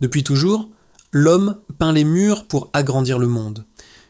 Depuis toujours, l'homme peint les murs pour agrandir le monde.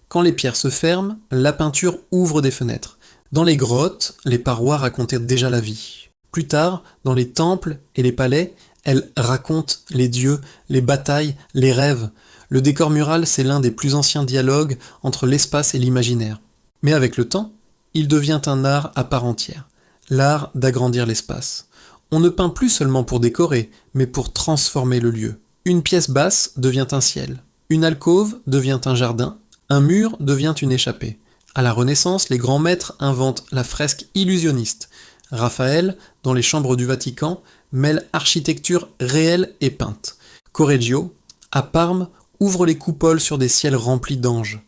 Quand les pierres se ferment, la peinture ouvre des fenêtres. Dans les grottes, les parois racontaient déjà la vie. Plus tard, dans les temples et les palais, elles racontent les dieux, les batailles, les rêves. Le décor mural, c'est l'un des plus anciens dialogues entre l'espace et l'imaginaire. Mais avec le temps, il devient un art à part entière. L'art d'agrandir l'espace. On ne peint plus seulement pour décorer, mais pour transformer le lieu. Une pièce basse devient un ciel. Une alcôve devient un jardin. Un mur devient une échappée. À la Renaissance, les grands maîtres inventent la fresque illusionniste. Raphaël, dans les chambres du Vatican, mêle architecture réelle et peinte. Correggio, à Parme, ouvre les coupoles sur des ciels remplis d'anges.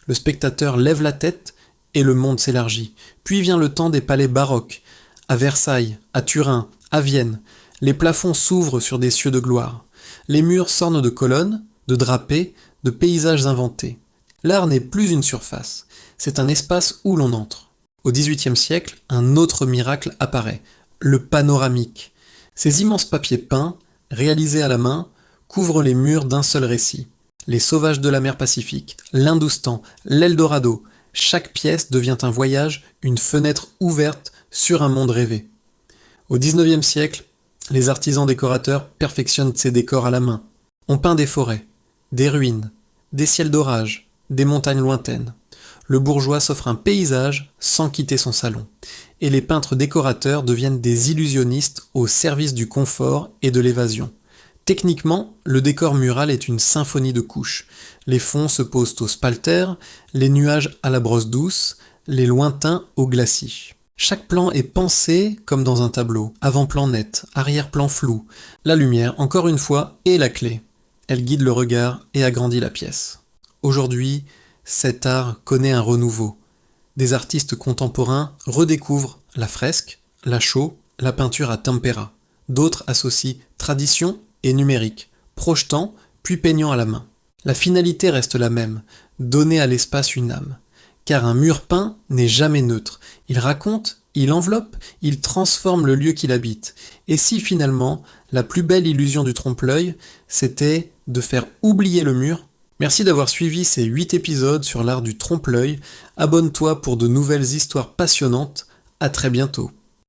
Le spectateur lève la tête et le monde s'élargit. Puis vient le temps des palais baroques. À Versailles, à Turin, à Vienne, les plafonds s'ouvrent sur des cieux de gloire. Les murs s'ornent de colonnes, de drapés, de paysages inventés. L'art n'est plus une surface, c'est un espace où l'on entre. Au XVIIIe siècle, un autre miracle apparaît, le panoramique. Ces immenses papiers peints, réalisés à la main, couvrent les murs d'un seul récit. Les sauvages de la mer Pacifique, l'Hindoustan, l'Eldorado, chaque pièce devient un voyage, une fenêtre ouverte sur un monde rêvé. Au XIXe siècle, les artisans décorateurs perfectionnent ces décors à la main. On peint des forêts, des ruines, des ciels d'orage, des montagnes lointaines. Le bourgeois s'offre un paysage sans quitter son salon. Et les peintres décorateurs deviennent des illusionnistes au service du confort et de l'évasion. Techniquement, le décor mural est une symphonie de couches. Les fonds se posent au spalter, les nuages à la brosse douce, les lointains au glacis. Chaque plan est pensé comme dans un tableau, avant-plan net, arrière-plan flou. La lumière, encore une fois, est la clé. Elle guide le regard et agrandit la pièce. Aujourd'hui, cet art connaît un renouveau. Des artistes contemporains redécouvrent la fresque, la chaux, la peinture à tempera. D'autres associent tradition et numérique, projetant puis peignant à la main. La finalité reste la même, donner à l'espace une âme. Car un mur peint n'est jamais neutre. Il raconte, il enveloppe, il transforme le lieu qu'il habite. Et si finalement, la plus belle illusion du trompe-l'œil, c'était de faire oublier le mur? Merci d'avoir suivi ces 8 épisodes sur l'art du trompe-l'œil. Abonne-toi pour de nouvelles histoires passionnantes. À très bientôt.